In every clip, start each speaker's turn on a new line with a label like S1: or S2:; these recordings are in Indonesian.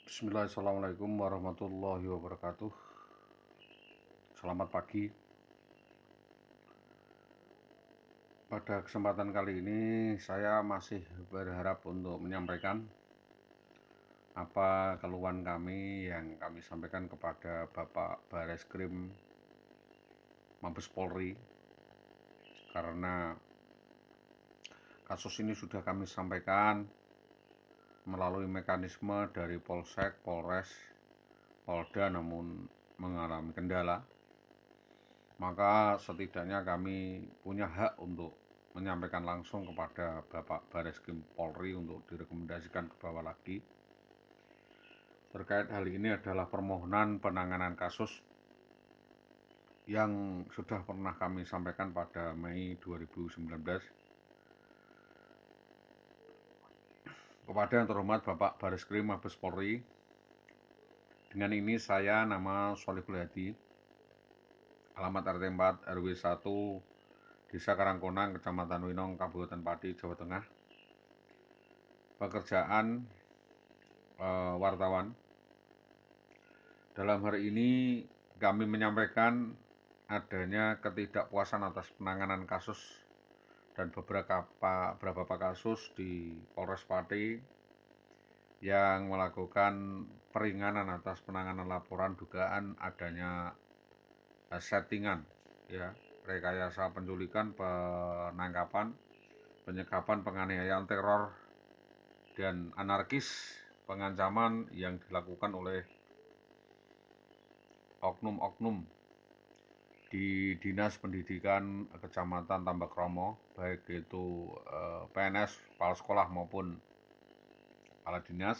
S1: Bismillah, Assalamualaikum warahmatullahi wabarakatuh. Selamat pagi. Pada kesempatan kali ini saya masih berharap untuk menyampaikan apa keluhan kami yang kami sampaikan kepada Bapak Bareskrim Mabes Polri, karena kasus ini sudah kami sampaikan melalui mekanisme dari Polsek, Polres, Polda, namun mengalami kendala. Maka setidaknya kami punya hak untuk menyampaikan langsung kepada Bapak Bareskrim Polri untuk direkomendasikan ke bawah lagi. Terkait hal ini adalah permohonan penanganan kasus yang sudah pernah kami sampaikan pada Mei 2019 kepada yang terhormat Bapak Bareskrim Mabes Polri. Dengan ini saya nama Sholihul Hadi, alamat RT 4 RW 1 Desa Karangkonang, Kecamatan Winong, Kabupaten Pati, Jawa Tengah. Pekerjaan wartawan. Dalam hari ini kami menyampaikan adanya ketidakpuasan atas penanganan kasus dan beberapa kasus di Polres Pati yang melakukan peringanan atas penanganan laporan dugaan adanya settingan, ya, rekayasa penculikan, penangkapan, penyekapan, penganiayaan, teror, dan anarkis, pengancaman yang dilakukan oleh oknum-oknum di Dinas Pendidikan Kecamatan Tambakromo, baik itu PNS, kepala sekolah maupun kepala dinas.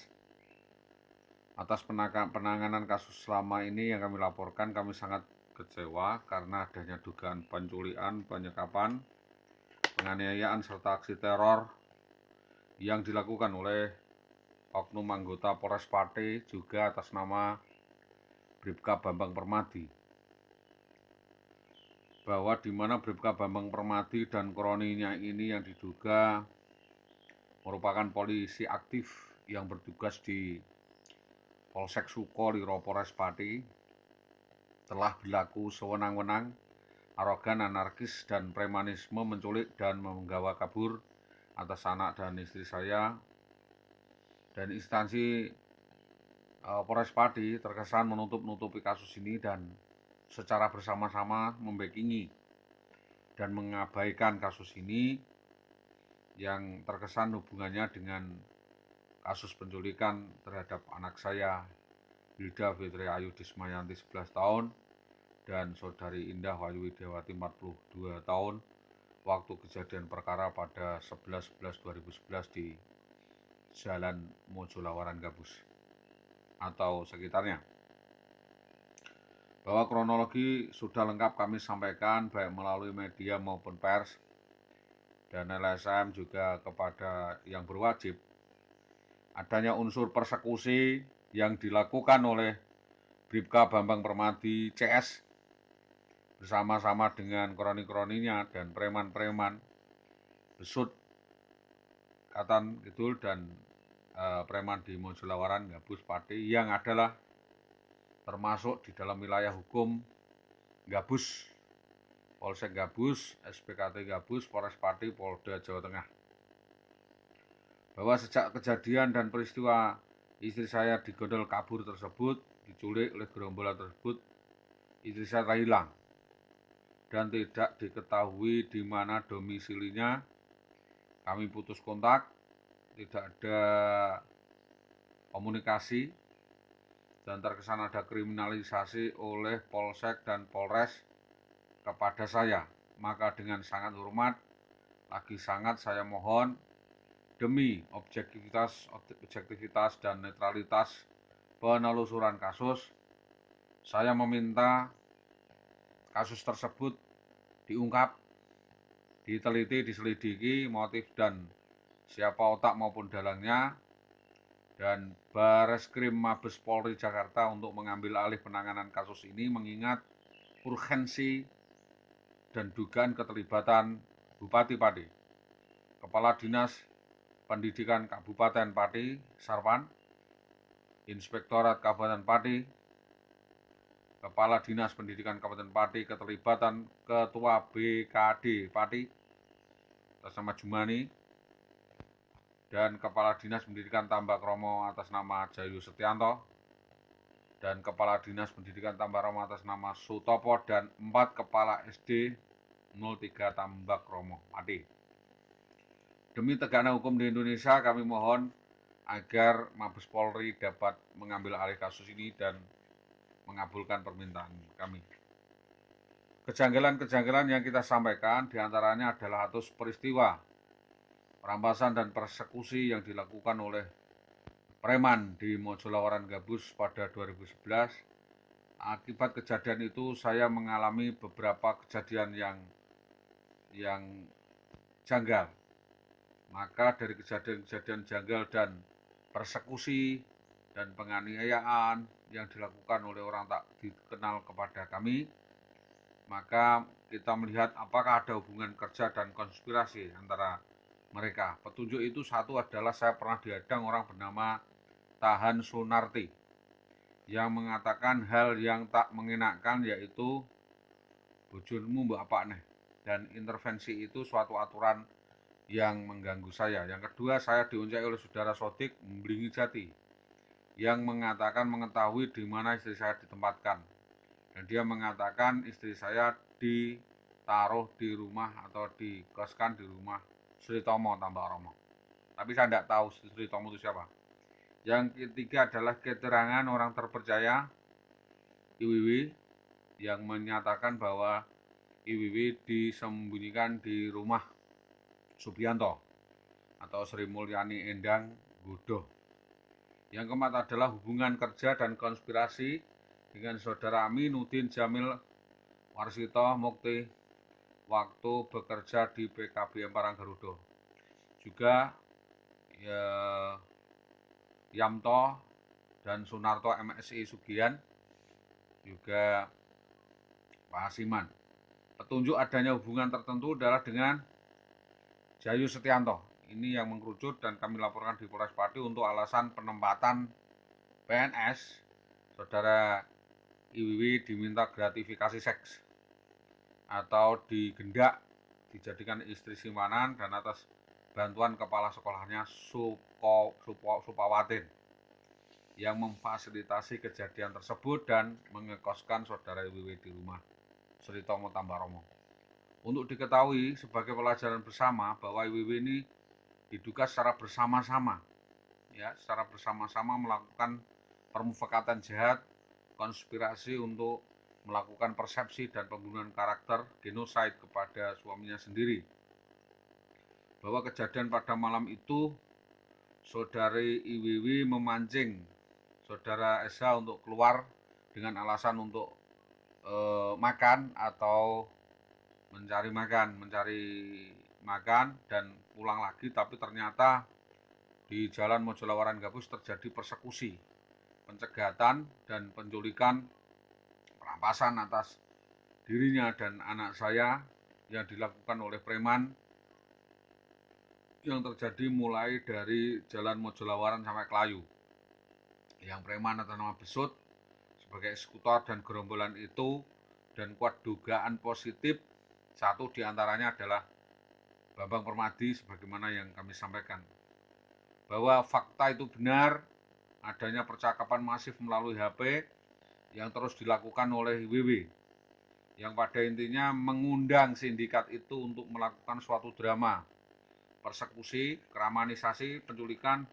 S1: Atas penanganan kasus selama ini yang kami laporkan, kami sangat kecewa karena adanya dugaan penculikan, penyekapan, penganiayaan, serta aksi teror yang dilakukan oleh oknum anggota Polres Pati, juga atas nama Bribka Bambang Permadi, bahwa di mana Bribka Bambang Permadi dan kroninya ini yang diduga merupakan polisi aktif yang bertugas di Polsek Sukolilo Polres Pati telah berlaku sewenang-wenang, arogan, anarkis, dan premanisme, menculik dan menggawa kabur atas anak dan istri saya. Dan instansi Polres Pati terkesan menutup-nutupi kasus ini dan secara bersama-sama membackingi dan mengabaikan kasus ini yang terkesan hubungannya dengan kasus penculikan terhadap anak saya, Hilda Fitri Ayu Dismayanti 11 tahun dan saudari Indah Wayu Widiawati 42 tahun, waktu kejadian perkara pada 11/11/2011 di Jalan Mojolawaran Gabus atau sekitarnya. Bahwa kronologi sudah lengkap kami sampaikan baik melalui media maupun pers, dan LSM juga kepada yang berwajib. Adanya unsur persekusi yang dilakukan oleh Bribka Bambang Permadi CS bersama-sama dengan kroni-kroninya dan preman-preman besut Katan Kidul dan preman di Mojolawaran Gabus Pati yang adalah termasuk di dalam wilayah hukum Gabus, Polsek Gabus, SPKT Gabus, Polres Pati, Polda Jawa Tengah. Bahwa sejak kejadian dan peristiwa istri saya digondol kabur tersebut, diculik oleh gerombolan tersebut, istri saya hilang dan tidak diketahui di mana domisilinya. Kami putus kontak, tidak ada komunikasi, dan terkesan ada kriminalisasi oleh Polsek dan Polres kepada saya. Maka dengan sangat hormat, lagi sangat saya mohon, demi objektivitas dan netralitas penelusuran kasus, saya meminta kasus tersebut diungkap, diteliti, diselidiki motif dan siapa otak maupun dalangnya, dan Bareskrim Mabes Polri Jakarta untuk mengambil alih penanganan kasus ini mengingat urgensi dan dugaan keterlibatan Bupati Pati, Kepala Dinas Pendidikan Kabupaten Pati, Sarwan, Inspektorat Kabupaten Pati, Kepala Dinas Pendidikan Kabupaten Pati, keterlibatan Ketua BKD Pati atas nama Jumani, dan Kepala Dinas Pendidikan Tambak Romo atas nama Jayu Setianto, dan Kepala Dinas Pendidikan Tambak Romo atas nama Sutopo, dan 4 Kepala SD 03 Tambak Romo Pati. Demi tegaknya hukum di Indonesia, kami mohon agar Mabes Polri dapat mengambil alih kasus ini dan mengabulkan permintaan kami. Kejanggalan-kejanggalan yang kita sampaikan diantaranya adalah atas peristiwa perampasan dan persekusi yang dilakukan oleh preman di Mojolawaran Gabus pada 2011. Akibat kejadian itu saya mengalami beberapa kejadian yang janggal. Maka dari kejadian-kejadian janggal dan persekusi dan penganiayaan yang dilakukan oleh orang tak dikenal kepada kami, maka kita melihat apakah ada hubungan kerja dan konspirasi antara mereka. Petunjuk itu satu adalah saya pernah dihadang orang bernama Tahan Sunarti yang mengatakan hal yang tak mengenakan, yaitu bojone mbok apa neh, dan intervensi itu suatu aturan yang mengganggu saya. Yang kedua, saya dioncai oleh saudara Sodik Mblingi Jati yang mengatakan mengetahui di mana istri saya ditempatkan, dan dia mengatakan istri saya ditaruh di rumah atau dikoskan di rumah Sri Tomo Tambak Romo. Tapi saya tidak tahu Sri Tomo itu siapa. Yang ketiga adalah keterangan orang terpercaya IWW yang menyatakan bahwa IWW disembunyikan di rumah Subianto atau Sri Mulyani Endang Gudoh. Yang keempat adalah hubungan kerja dan konspirasi dengan saudara Aminuddin Jamil Warsito Mukti waktu bekerja di PKBM Paranggarudo. Juga Yamto dan Sunarto MSI Sugian, juga Pak Asiman. Petunjuk adanya hubungan tertentu adalah dengan Jayu Setianto. Ini yang mengkerucut dan kami laporkan di Polres Pati untuk alasan penempatan PNS. Saudara IWW diminta gratifikasi seks atau digendak dijadikan istri simpanan dan atas bantuan kepala sekolahnya Supawatin yang memfasilitasi kejadian tersebut dan mengekoskan saudara IWW di rumah Sri Tomo Tambak Romo. Untuk diketahui sebagai pelajaran bersama bahwa IWW ini diduga secara bersama-sama, secara bersama-sama melakukan permufakatan jahat, konspirasi untuk melakukan persepsi dan pembunuhan karakter genosida kepada suaminya sendiri. Bahwa kejadian pada malam itu, saudari IWW memancing saudara SH untuk keluar dengan alasan untuk makan atau mencari makan dan pulang lagi, tapi ternyata di Jalan Mojolawaran Gabus terjadi persekusi, pencegatan dan penculikan, perampasan atas dirinya dan anak saya yang dilakukan oleh preman yang terjadi mulai dari Jalan Mojolawaran sampai Klayu. Yang preman atas nama Besut sebagai eksekutor dan gerombolan itu, dan kuat dugaan positif satu diantaranya adalah Bambang Permadi sebagaimana yang kami sampaikan. Bahwa fakta itu benar, adanya percakapan masif melalui HP yang terus dilakukan oleh IWW, yang pada intinya mengundang sindikat itu untuk melakukan suatu drama, persekusi, keramanisasi, penculikan,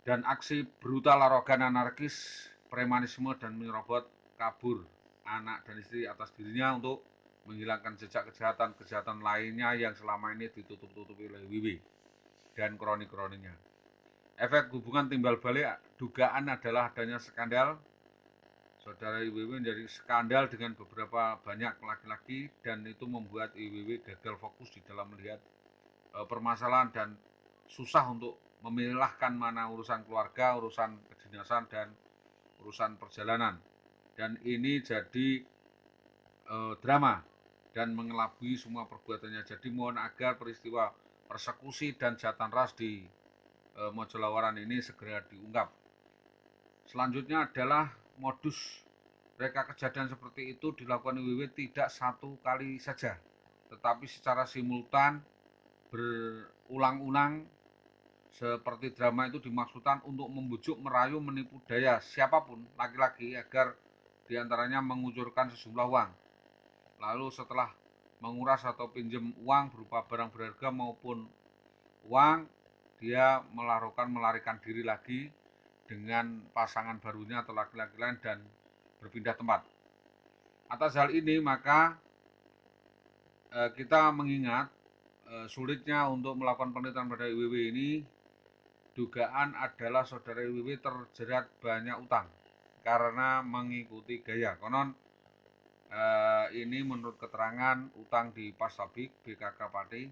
S1: dan aksi brutal, arogan, anarkis, premanisme, dan menyerobot kabur anak dan istri atas dirinya untuk menghilangkan jejak kejahatan lainnya yang selama ini ditutup-tutupi oleh IWW dan kroni-kroninya. Efek hubungan timbal balik dugaan adalah adanya skandal. Saudara IWW menjadi skandal dengan beberapa banyak laki-laki, dan itu membuat IWW gagal fokus di dalam melihat permasalahan dan susah untuk memilahkan mana urusan keluarga, urusan kedinasan, dan urusan perjalanan. Dan ini jadi drama dan mengelabui semua perbuatannya. Jadi mohon agar peristiwa persekusi dan jahatan ras di Mojolawaran ini segera diungkap. Selanjutnya adalah modus reka kejadian seperti itu dilakukan IWW tidak satu kali saja, tetapi secara simultan berulang-ulang. Seperti drama itu dimaksudkan untuk membujuk, merayu, menipu daya siapapun laki-laki agar diantaranya mengucurkan sejumlah uang. Lalu setelah menguras atau pinjam uang berupa barang berharga maupun uang, dia melarikan diri lagi dengan pasangan barunya atau laki-laki lain dan berpindah tempat. Atas hal ini maka kita mengingat sulitnya untuk melakukan penelitian pada IWW ini. Dugaan adalah saudara IWW terjerat banyak utang karena mengikuti gaya. Konon ini menurut keterangan utang di Pastabik, BKK Pati,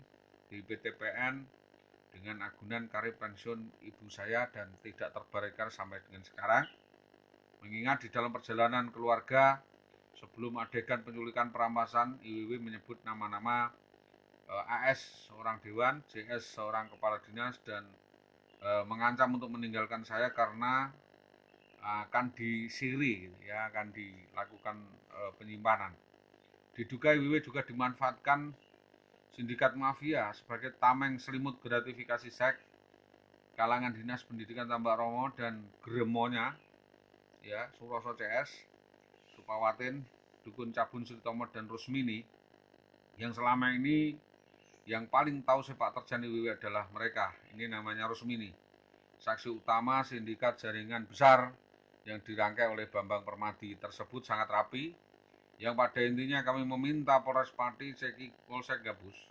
S1: di PTPN dengan agunan karib pensiun ibu saya dan tidak terbayarkan sampai dengan sekarang. Mengingat di dalam perjalanan keluarga sebelum adegan penculikan perampasan, IWW menyebut nama-nama AS seorang dewan, JS seorang kepala dinas, dan mengancam untuk meninggalkan saya karena akan disiri, ya, akan dilakukan penyimpanan. Diduga IWW juga dimanfaatkan sindikat mafia sebagai tameng selimut gratifikasi seks kalangan dinas pendidikan Tambak Romo dan gremonya, ya, Suroso CS, Supawatin, Dukun Cabun Sritomo dan Rusmini, yang selama ini yang paling tahu sepak terjang IWW adalah mereka. Ini namanya Rusmini, saksi utama sindikat jaringan besar yang dirangkai oleh Bambang Permadi tersebut sangat rapi, yang pada intinya kami meminta Polres Pati, Ceki, Polsek Gabus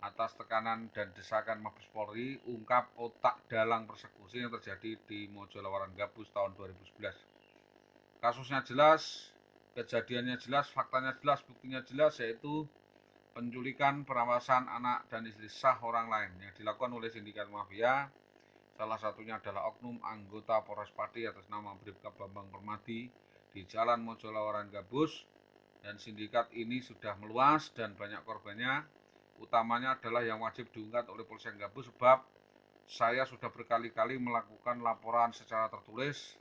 S1: atas tekanan dan desakan Mabes Polri ungkap otak dalang persekusi yang terjadi di Mojolawaran Gabus tahun 2011. Kasusnya jelas, kejadiannya jelas, faktanya jelas, buktinya jelas, yaitu penculikan, perampasan anak dan istri sah orang lain yang dilakukan oleh sindikat mafia. Salah satunya adalah oknum anggota Polres Pati atas nama Bribka Bambang Permadi di Jalan Mojolawaran Gabus, dan sindikat ini sudah meluas dan banyak korbannya. Utamanya adalah yang wajib diungkap oleh Polsek Gabus, sebab saya sudah berkali-kali melakukan laporan secara tertulis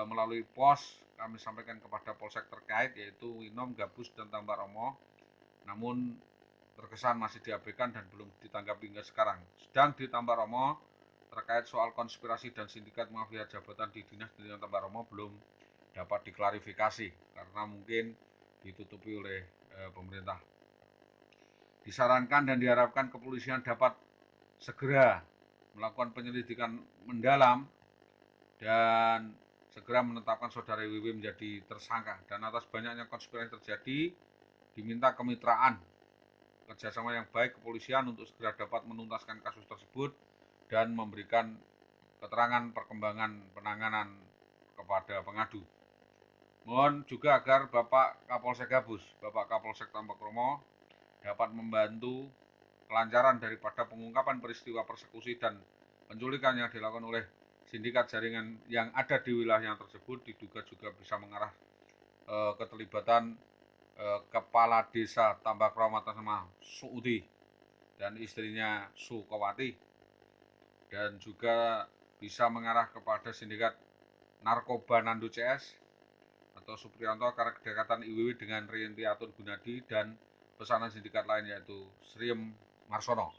S1: melalui pos kami sampaikan kepada polsek terkait, yaitu Winom, Gabus, dan Tambak Romo. Namun terkesan masih diabaikan dan belum ditanggapi hingga sekarang. Sedang di Tambak Romo terkait soal konspirasi dan sindikat mafia jabatan di Dinas Pendidikan Tambak Romo belum dapat diklarifikasi karena mungkin ditutupi oleh pemerintah. Disarankan dan diharapkan kepolisian dapat segera melakukan penyelidikan mendalam dan segera menetapkan saudara IWW menjadi tersangka. Dan atas banyaknya konspirasi terjadi, diminta kemitraan kerjasama yang baik kepolisian untuk segera dapat menuntaskan kasus tersebut dan memberikan keterangan perkembangan penanganan kepada pengadu. Mohon juga agar Bapak Kapolsek Gabus, Bapak Kapolsek Tambak Romo dapat membantu kelancaran daripada pengungkapan peristiwa persekusi dan penculikan yang dilakukan oleh sindikat jaringan yang ada di wilayah tersebut. Diduga juga bisa mengarah keterlibatan Kepala Desa Tambak Romo atas nama Suudi dan istrinya Sukawati, dan juga bisa mengarah kepada sindikat narkoba Nando CS atau Supriyanto karena kedekatan IWW dengan Rienti Atun Gunadi dan pesanan sindikat lain yaitu Sriem Marsono.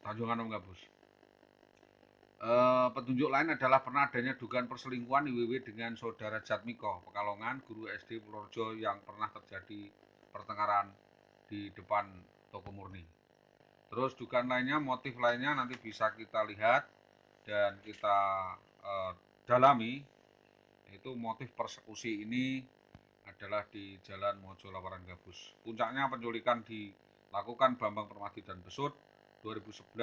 S1: Tanjungan Om Gabus. Petunjuk lain adalah pernah adanya dugaan perselingkuhan IWW dengan saudara Jatmiko Pekalongan, guru SD Purworejo, yang pernah terjadi pertengkaran di depan toko murni. Terus dugaan lainnya, motif lainnya nanti bisa kita lihat dan kita dalami. Itu motif persekusi ini adalah di Jalan Mojolawaran Gabus. Puncaknya penculikan dilakukan Bambang Permadi dan Besut. 2011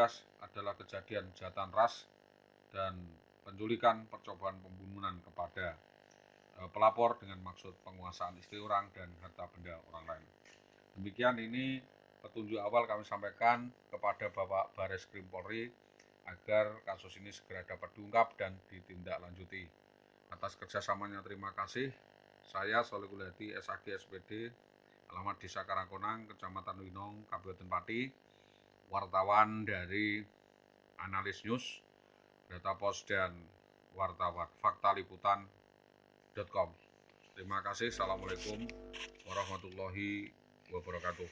S1: adalah kejadian kejahatan ras dan penculikan, percobaan pembunuhan kepada pelapor dengan maksud penguasaan istri orang dan harta benda orang lain. Demikian ini petunjuk awal kami sampaikan kepada Bapak Bareskrim Polri agar kasus ini segera dapat diungkap dan ditindaklanjuti. Atas kerjasamanya terima kasih. Saya Solikul Hadi, SAG SPD, alamat Desa Karangkonang, Kecamatan Winong, Kabupaten Pati, wartawan dari analis news, data pos, dan wartawan. Faktaliputan.com. Terima kasih. Assalamualaikum warahmatullahi wabarakatuh.